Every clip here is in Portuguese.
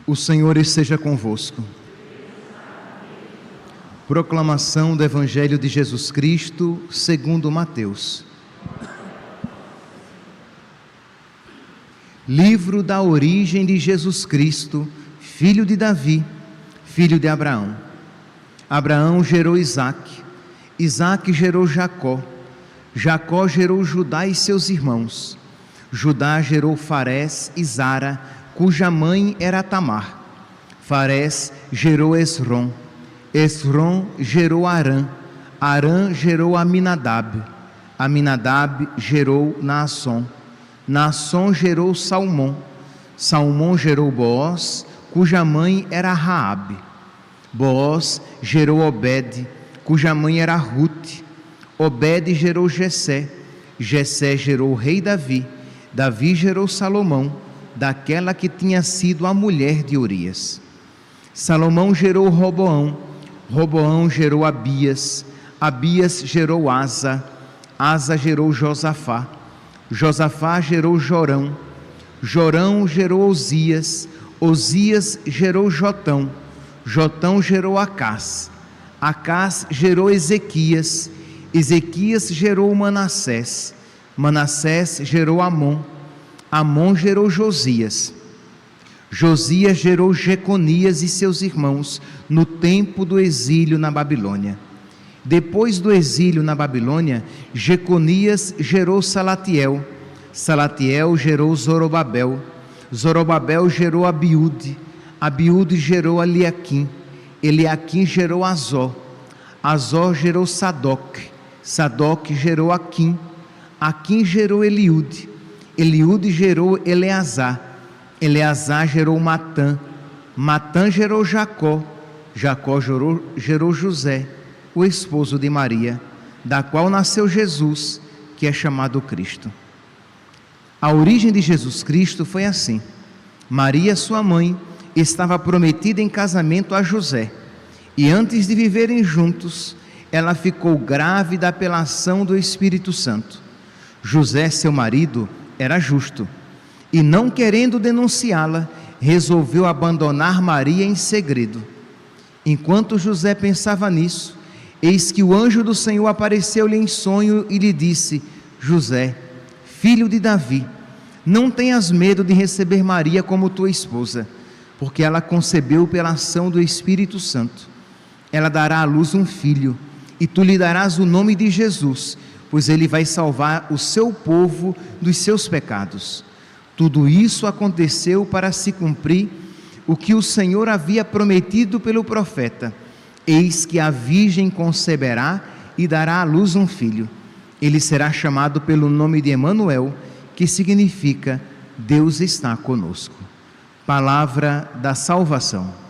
O Senhor esteja convosco. Proclamação do Evangelho de Jesus Cristo, segundo Mateus. Livro da origem de Jesus Cristo, filho de Davi, filho de Abraão. Abraão gerou Isaque, Isaque gerou Jacó, Jacó gerou Judá e seus irmãos. Judá gerou Farés e Zara, cuja mãe era Tamar. Farés gerou Esrom, Esrom gerou Arã, Arã gerou Aminadab, Aminadab gerou Naasson, Naasson gerou Salmão, Salmão gerou Boaz, cuja mãe era Raabe. Boaz gerou Obed, cuja mãe era Rute. Obed gerou Jessé, Jessé gerou o rei Davi, Davi gerou Salomão, daquela que tinha sido a mulher de Urias. Salomão gerou Roboão, Roboão gerou Abias, Abias gerou Asa, Asa gerou Josafá, Josafá gerou Jorão, Jorão gerou Osias, Osias gerou Jotão, Jotão gerou Acás, Acás gerou Ezequias, Ezequias gerou Manassés, Manassés gerou Amon, Amon gerou Josias, Josias gerou Jeconias e seus irmãos no tempo do exílio na Babilônia. Depois do exílio na Babilônia, Jeconias gerou Salatiel, Salatiel gerou Zorobabel, Zorobabel gerou Abiúde, Abiúde gerou Eliaquim, Eliaquim gerou Azó, Azó gerou Sadoc, Sadoc gerou Aquim, Aquim gerou Eliúde, Eliúde gerou Eleazar, Eleazar gerou Matã, Matã gerou Jacó, Jacó gerou José, o esposo de Maria, da qual nasceu Jesus, que é chamado Cristo. A origem de Jesus Cristo foi assim: Maria, sua mãe, estava prometida em casamento a José, e antes de viverem juntos, ela ficou grávida pela ação do Espírito Santo. José, seu marido, era justo, e não querendo denunciá-la, resolveu abandonar Maria em segredo. Enquanto José pensava nisso, eis que o anjo do Senhor apareceu-lhe em sonho e lhe disse: José, filho de Davi, não tenhas medo de receber Maria como tua esposa, porque ela concebeu pela ação do Espírito Santo. Ela dará à luz um filho, e tu lhe darás o nome de Jesus, pois ele vai salvar o seu povo dos seus pecados. Tudo isso aconteceu para se cumprir o que o Senhor havia prometido pelo profeta: eis que a virgem conceberá e dará à luz um filho. Ele será chamado pelo nome de Emanuel, que significa Deus está conosco. Palavra da salvação.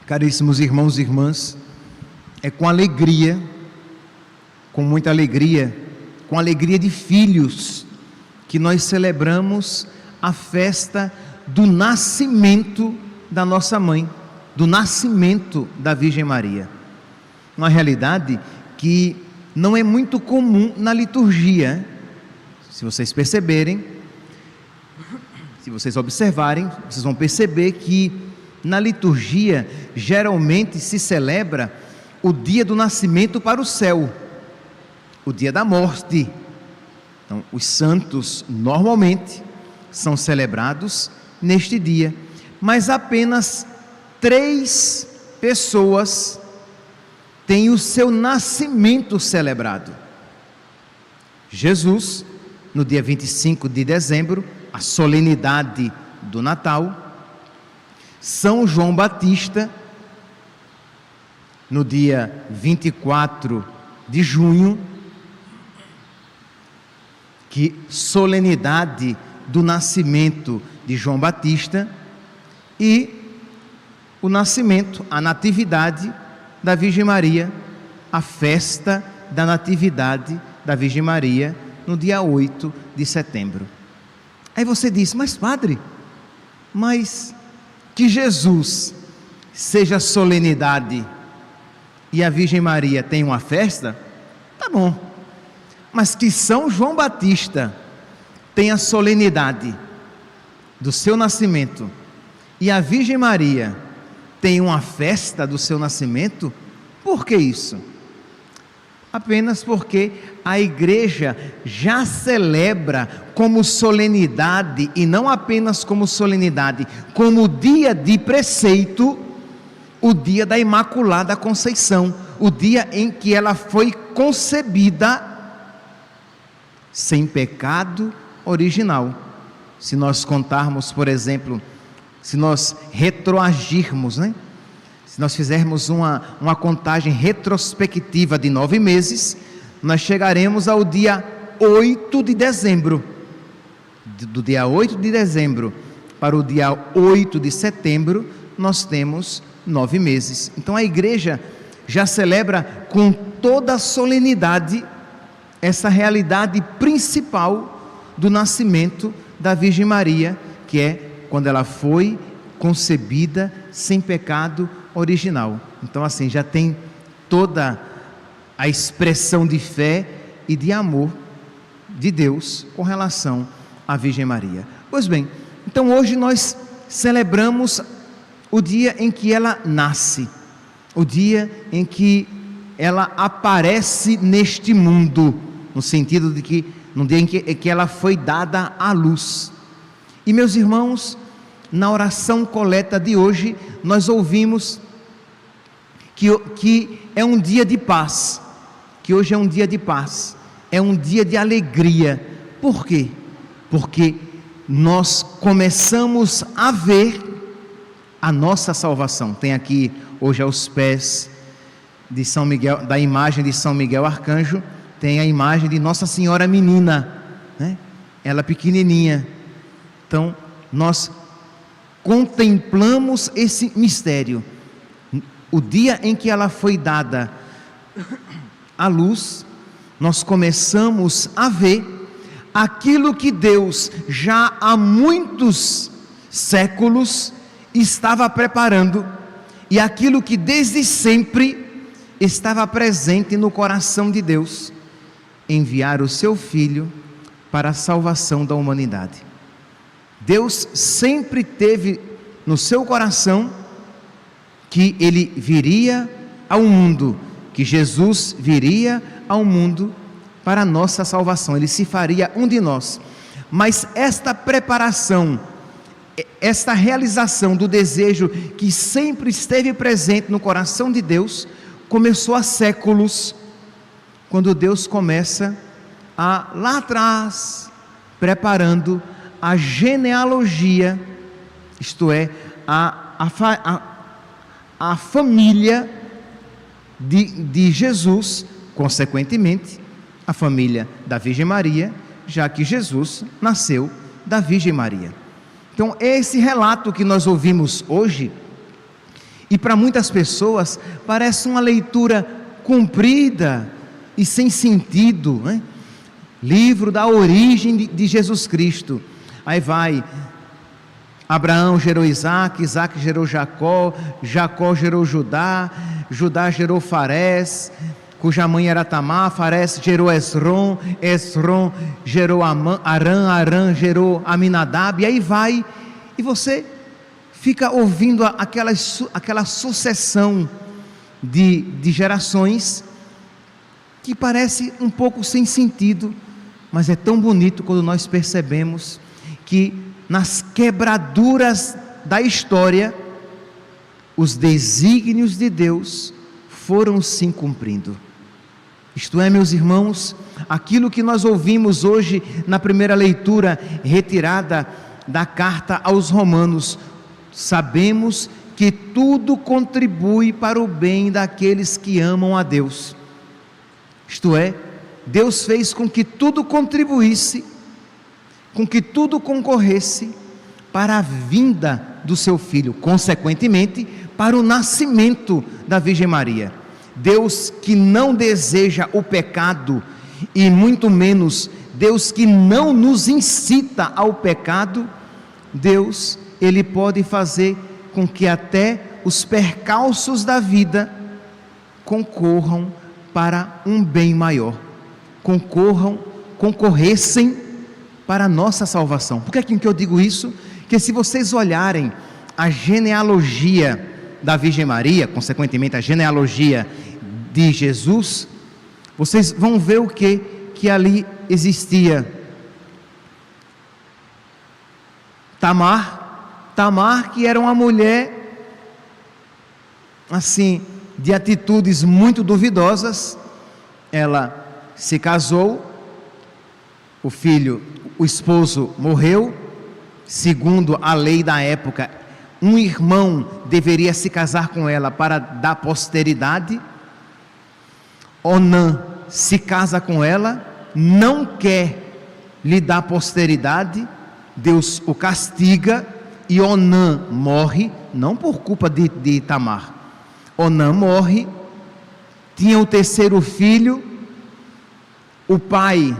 Caríssimos irmãos e irmãs, é com alegria, com muita alegria, com alegria de filhos, que nós celebramos a festa do nascimento da nossa mãe, do nascimento da Virgem Maria. Uma realidade que não é muito comum na liturgia. Se vocês perceberem, se vocês observarem, vocês vão perceber que na liturgia geralmente se celebra o dia do nascimento para o céu, o dia da morte. Então, os santos normalmente são celebrados neste dia, mas apenas 3 pessoas têm o seu nascimento celebrado. Jesus, no dia 25 de dezembro, a solenidade do Natal. São João Batista, no dia 24 de junho, que solenidade do nascimento de João Batista, e o nascimento, a natividade da Virgem Maria, a festa da natividade da Virgem Maria, no dia 8 de setembro. Aí você diz: mas padre, mas que Jesus seja solenidade e a Virgem Maria tem uma festa, tá bom. Mas que São João Batista tenha solenidade do seu nascimento e a Virgem Maria tem uma festa do seu nascimento, por que isso? Apenas porque a igreja já celebra como solenidade, e não apenas como solenidade, como dia de preceito, o dia da Imaculada Conceição, o dia em que ela foi concebida sem pecado original. Se nós contarmos, por exemplo, se nós retroagirmos, se nós fizermos uma contagem retrospectiva de 9 meses, nós chegaremos ao dia 8 de dezembro. Do dia 8 de dezembro para o dia 8 de setembro, nós temos 9 meses. Então a igreja já celebra com toda a solenidade essa realidade principal do nascimento da Virgem Maria, que é quando ela foi concebida sem pecado original. Então assim, já tem toda a expressão de fé e de amor de Deus com relação à Virgem Maria. Pois bem, então hoje nós celebramos o dia em que ela nasce, o dia em que ela aparece neste mundo, no sentido de que no dia em que ela foi dada à luz. E meus irmãos, na oração coleta de hoje, nós ouvimos que é um dia de paz, que hoje é um dia de paz, é um dia de alegria. Por quê? Porque nós começamos a ver a nossa salvação. Tem aqui hoje aos pés de São Miguel, da imagem de São Miguel Arcanjo, tem a imagem de Nossa Senhora Menina, ela pequenininha. Então nós contemplamos esse mistério, o dia em que ela foi dada à luz. Nós começamos a ver aquilo que Deus já há muitos séculos estava preparando, e aquilo que desde sempre estava presente no coração de Deus: enviar o seu Filho para a salvação da humanidade. Deus sempre teve no seu coração que Ele viria ao mundo, que Jesus viria ao mundo para a nossa salvação, Ele se faria um de nós. Mas esta preparação, esta realização do desejo que sempre esteve presente no coração de Deus, começou há séculos, quando Deus começa lá atrás, preparando a genealogia, isto é, a família de Jesus, consequentemente, a família da Virgem Maria, já que Jesus nasceu da Virgem Maria. Então, é esse relato que nós ouvimos hoje, e para muitas pessoas parece uma leitura comprida e sem sentido, livro da origem de Jesus Cristo. Aí vai, Abraão gerou Isaac, Isaac gerou Jacó, Jacó gerou Judá, Judá gerou Farés, cuja mãe era Tamar, Farés gerou Esrom, Esrom gerou Arã, Arã gerou Aminadab, e aí vai, e você fica ouvindo aquela sucessão de gerações, que parece um pouco sem sentido, mas é tão bonito quando nós percebemos que nas quebraduras da história, os desígnios de Deus foram sim cumprindo. Isto é, meus irmãos, aquilo que nós ouvimos hoje na primeira leitura retirada da carta aos Romanos, sabemos que tudo contribui para o bem daqueles que amam a Deus. Isto é, Deus fez com que tudo contribuísse, com que tudo concorresse para a vinda do seu Filho, consequentemente, para o nascimento da Virgem Maria. Deus que não deseja o pecado, e muito menos Deus que não nos incita ao pecado, Deus, Ele pode fazer com que até os percalços da vida concorram para um bem maior, concorressem para a nossa salvação. Por que eu digo isso? Que se vocês olharem a genealogia da Virgem Maria, consequentemente a genealogia de Jesus, vocês vão ver o que ali existia. Tamar, que era uma mulher assim, de atitudes muito duvidosas. Ela se casou, o esposo morreu. Segundo a lei da época, um irmão deveria se casar com ela para dar posteridade. Onã se casa com ela, não quer lhe dar posteridade, Deus o castiga e Onã morre, não por culpa de Tamar. Onã morre, tinha o terceiro filho, o pai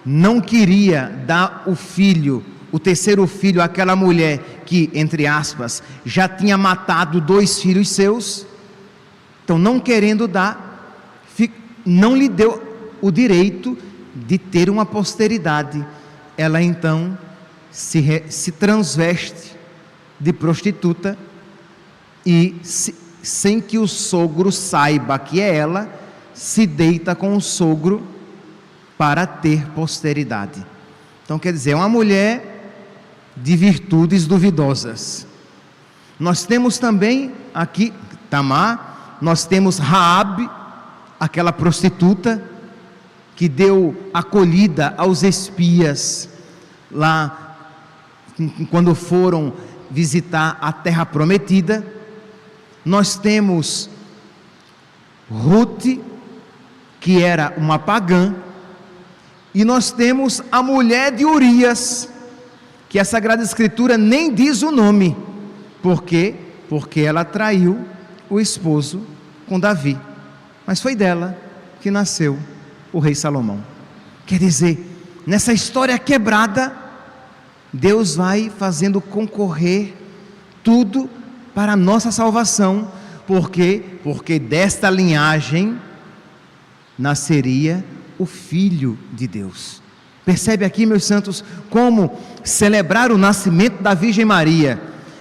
não queria dar o terceiro filho àquela mulher que, entre aspas, já tinha matado 2 filhos seus. Então, não querendo dar, não lhe deu o direito de ter uma posteridade. Ela então se transveste de prostituta e, sem que o sogro saiba que é ela, se deita com o sogro para ter posteridade. Então, quer dizer, é uma mulher de virtudes duvidosas. Nós temos também aqui Tamar, nós temos Raabe, aquela prostituta que deu acolhida aos espias lá quando foram visitar a terra prometida. Nós temos Ruth, que era uma pagã, e nós temos a mulher de Urias, que a Sagrada Escritura nem diz o nome. Por quê? Porque ela traiu o esposo com Davi, mas foi dela que nasceu o rei Salomão. Quer dizer, nessa história quebrada, Deus vai fazendo concorrer tudo para a nossa salvação. Por quê? Porque desta linhagem nasceria o Filho de Deus. Percebe aqui, meus santos, como celebrar o nascimento da Virgem Maria,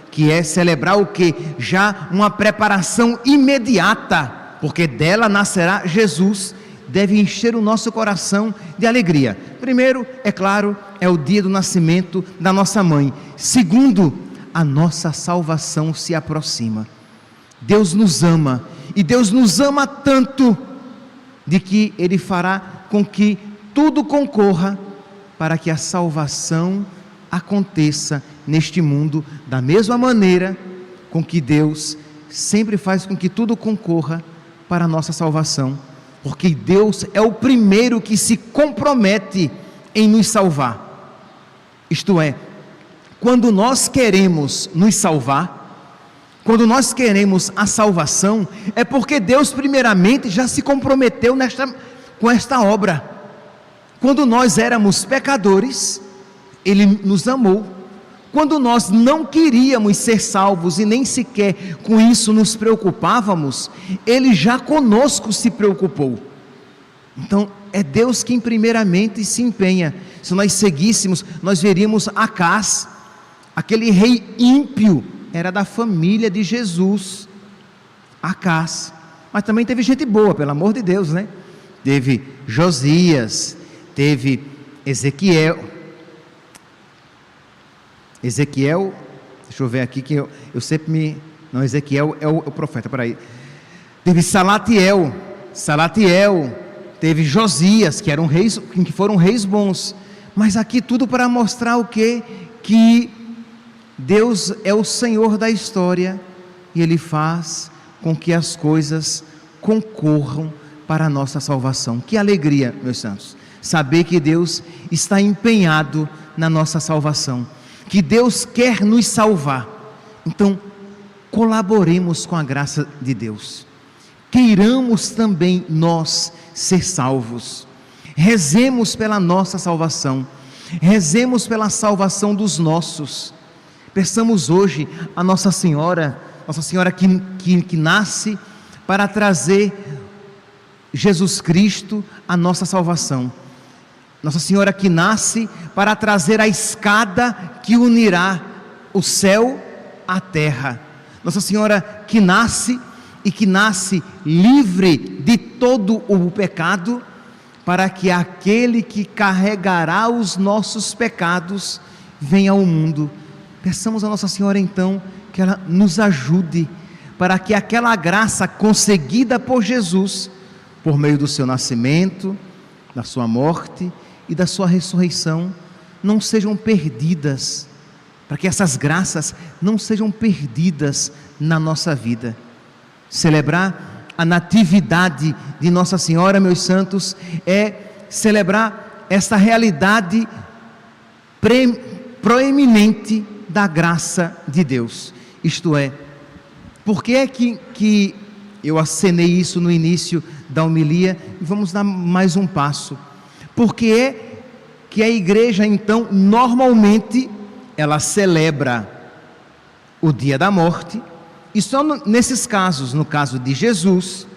que é celebrar o que? Já uma preparação imediata, porque dela nascerá Jesus, deve encher o nosso coração de alegria. Primeiro, é claro, é o dia do nascimento da nossa mãe. Segundo, a nossa salvação se aproxima. Deus nos ama, e Deus nos ama tanto, de que Ele fará com que tudo concorra para que a salvação aconteça neste mundo, da mesma maneira com que Deus sempre faz com que tudo concorra para a nossa salvação, porque Deus é o primeiro que se compromete em nos salvar. Isto é, quando nós queremos nos salvar, quando nós queremos a salvação, é porque Deus primeiramente já se comprometeu com esta obra. Quando nós éramos pecadores, Ele nos amou. Quando nós não queríamos ser salvos e nem sequer com isso nos preocupávamos, Ele já conosco se preocupou. Então é Deus quem primeiramente se empenha. Se nós seguíssemos, nós veríamos Acás, aquele rei ímpio, era da família de Jesus, Acás. Mas também teve gente boa, pelo amor de Deus, né? Teve Josias, teve Ezequiel, deixa eu ver aqui que eu sempre me... Não, Ezequiel é o profeta, peraí. Teve Salatiel, teve Josias, que foram reis bons. Mas aqui tudo para mostrar o quê? Que Deus é o Senhor da história, e Ele faz com que as coisas concorram para a nossa salvação. Que alegria, meus santos, saber que Deus está empenhado na nossa salvação, que Deus quer nos salvar. Então, colaboremos com a graça de Deus, queiramos também nós ser salvos, rezemos pela nossa salvação, rezemos pela salvação dos nossos. Peçamos hoje a Nossa Senhora Nossa Senhora que nasce para trazer Jesus Cristo à nossa salvação. Nossa Senhora que nasce para trazer a escada que unirá o céu à terra. Nossa Senhora que nasce e que nasce livre de todo o pecado, para que aquele que carregará os nossos pecados venha ao mundo. Peçamos a Nossa Senhora então que ela nos ajude para que aquela graça conseguida por Jesus, por meio do seu nascimento, da sua morte e da sua ressurreição, não sejam perdidas, para que essas graças não sejam perdidas na nossa vida. Celebrar a natividade de Nossa Senhora, meus santos, é celebrar essa realidade proeminente da graça de Deus. Isto é, por que é que eu acenei isso no início da homilia? Vamos dar mais um passo. Porque é que a igreja, então, normalmente, ela celebra o dia da morte, e só nesses casos, no caso de Jesus,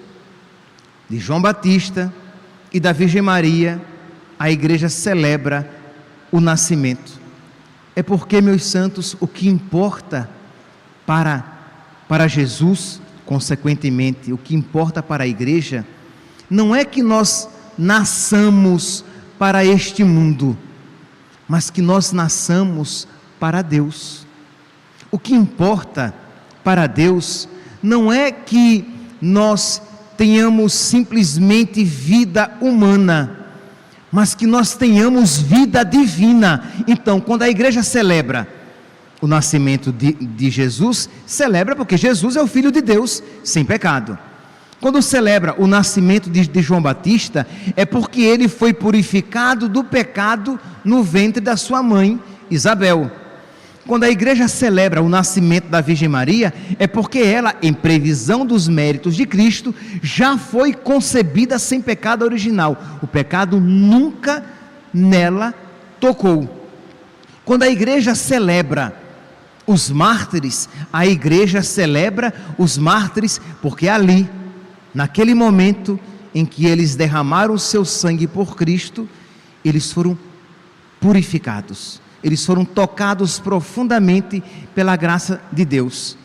de João Batista e da Virgem Maria, a igreja celebra o nascimento. É porque, meus santos, o que importa para Jesus, consequentemente, o que importa para a igreja, não é que nós nasçamos para este mundo, mas que nós nasçamos para Deus. O que importa para Deus não é que nós tenhamos simplesmente vida humana, mas que nós tenhamos vida divina. Então, quando a igreja celebra o nascimento de Jesus, celebra porque Jesus é o Filho de Deus, sem pecado. Quando celebra o nascimento de João Batista, é porque ele foi purificado do pecado no ventre da sua mãe, Isabel. Quando a igreja celebra o nascimento da Virgem Maria, é porque ela, em previsão dos méritos de Cristo, já foi concebida sem pecado original. O pecado nunca nela tocou. Quando a igreja celebra os mártires, a igreja celebra os mártires porque ali, naquele momento em que eles derramaram o seu sangue por Cristo, eles foram purificados. Eles foram tocados profundamente pela graça de Deus.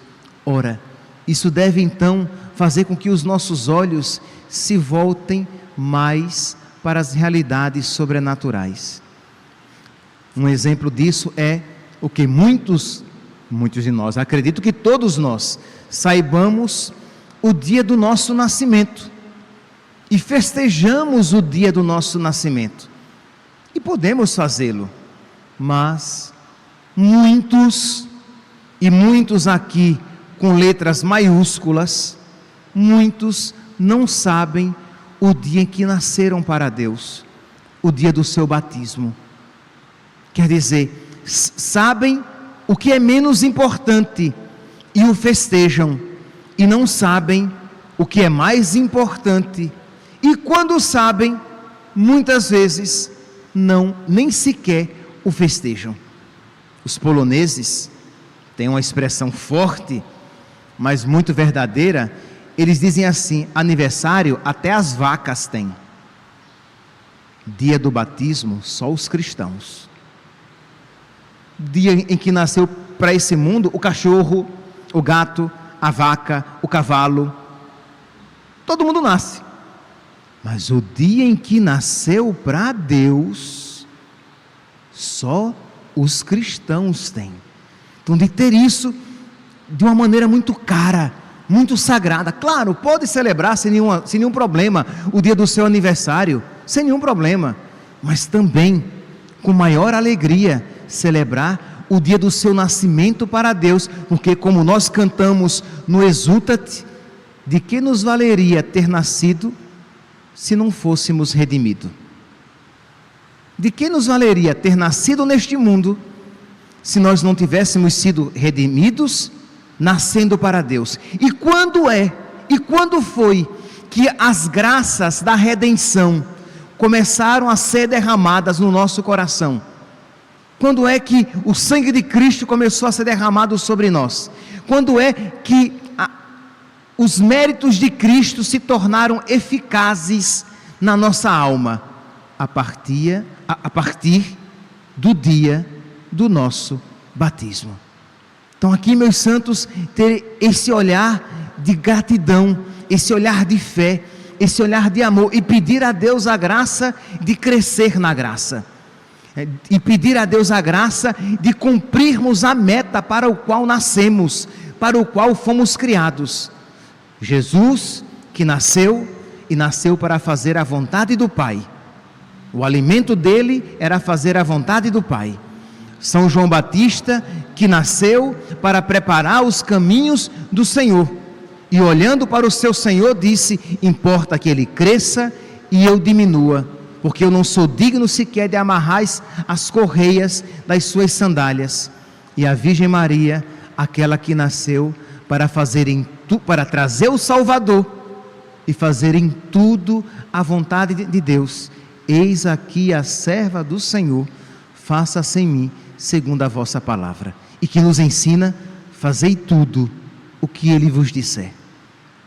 Ora, isso deve então fazer com que os nossos olhos se voltem mais para as realidades sobrenaturais. Um exemplo disso é o que muitos de nós, acredito que todos nós, saibamos o dia do nosso nascimento e festejamos o dia do nosso nascimento. E podemos fazê-lo. Mas muitos aqui com letras maiúsculas, muitos não sabem o dia em que nasceram para Deus, o dia do seu batismo. Quer dizer, sabem o que é menos importante e o festejam, e não sabem o que é mais importante, e quando sabem, muitas vezes nem sequer o festejam. Os poloneses têm uma expressão forte, mas muito verdadeira. Eles dizem assim: aniversário até as vacas têm, dia do batismo só os cristãos. Dia em que nasceu para esse mundo o cachorro, o gato, a vaca, o cavalo, todo mundo nasce, mas o dia em que nasceu para Deus, só os cristãos têm. Então, de ter isso de uma maneira muito cara, muito sagrada. Claro, pode celebrar sem nenhum problema o dia do seu aniversário, sem nenhum problema, mas também com maior alegria celebrar o dia do seu nascimento para Deus, porque, como nós cantamos no Exultate, de que nos valeria ter nascido se não fôssemos redimidos? De que nos valeria ter nascido neste mundo se nós não tivéssemos sido redimidos, nascendo para Deus? E quando foi que as graças da redenção começaram a ser derramadas no nosso coração? Quando é que o sangue de Cristo começou a ser derramado sobre nós? Quando é que os méritos de Cristo se tornaram eficazes na nossa alma? A partir do dia do nosso batismo. Então aqui, meus santos, ter esse olhar de gratidão, esse olhar de fé, esse olhar de amor, e pedir a Deus a graça de crescer na graça, e pedir a Deus a graça de cumprirmos a meta para o qual nascemos, para o qual fomos criados. Jesus, que nasceu para fazer a vontade do Pai. O alimento dele era fazer a vontade do Pai. São João Batista, que nasceu para preparar os caminhos do Senhor, e olhando para o seu Senhor disse: importa que ele cresça e eu diminua, porque eu não sou digno sequer de amarrar as correias das suas sandálias. E a Virgem Maria, aquela que nasceu para para trazer o Salvador e fazer em tudo a vontade de Deus. Eis aqui a serva do Senhor, faça-se em mim segundo a vossa palavra. E que nos ensina: fazei tudo o que ele vos disser.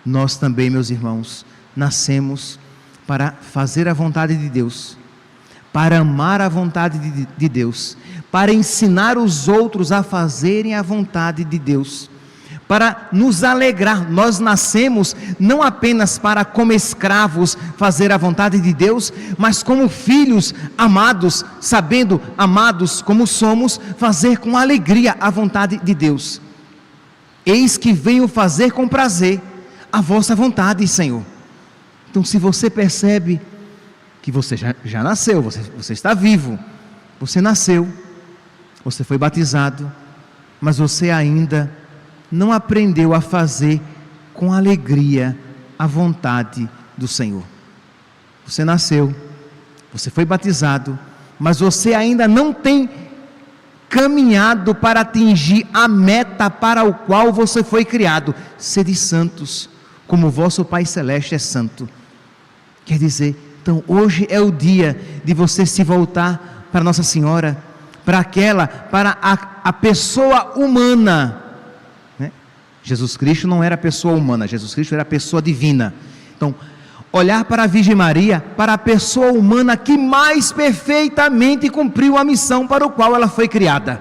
Nós também, meus irmãos, nascemos para fazer a vontade de Deus, para amar a vontade de Deus, para ensinar os outros a fazerem a vontade de Deus, para nos alegrar. Nós nascemos não apenas para, como escravos, fazer a vontade de Deus, mas como filhos amados, sabendo, amados como somos, fazer com alegria a vontade de Deus. Eis que venho fazer com prazer a vossa vontade, Senhor. Então, se você percebe que você já nasceu, você está vivo, você nasceu, você foi batizado, mas você ainda não aprendeu a fazer com alegria a vontade do Senhor. Você nasceu, você foi batizado, mas você ainda não tem caminhado para atingir a meta para o qual você foi criado. Sede santos, como o vosso Pai Celeste é santo. Quer dizer, então hoje é o dia de você se voltar para Nossa Senhora, para a pessoa humana. Jesus Cristo não era pessoa humana, Jesus Cristo era pessoa divina. Então, olhar para a Virgem Maria, para a pessoa humana que mais perfeitamente cumpriu a missão para o qual ela foi criada.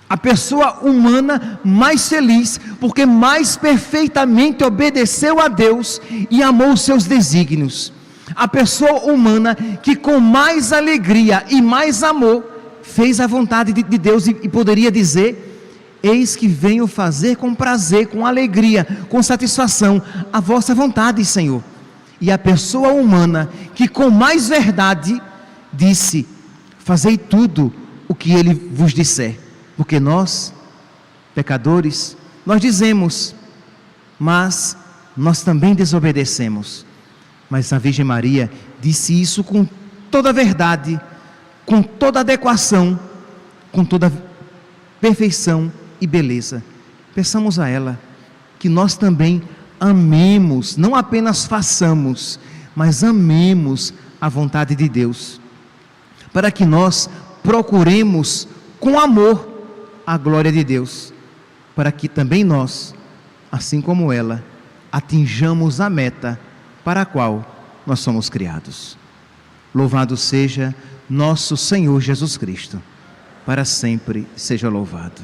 A pessoa humana mais feliz, porque mais perfeitamente obedeceu a Deus e amou os seus desígnios. A pessoa humana que com mais alegria e mais amor fez a vontade de Deus e poderia dizer: eis que venho fazer com prazer, com alegria, com satisfação a vossa vontade, Senhor. E a pessoa humana que com mais verdade disse: fazei tudo o que ele vos disser. Porque nós, pecadores, nós dizemos, mas nós também desobedecemos. Mas a Virgem Maria disse isso com toda a verdade, com toda adequação, com toda perfeição e beleza. Peçamos a ela que nós também amemos, não apenas façamos, mas amemos a vontade de Deus, para que nós procuremos com amor a glória de Deus, para que também nós, assim como ela, atinjamos a meta para a qual nós somos criados. Louvado seja nosso Senhor Jesus Cristo, para sempre seja louvado.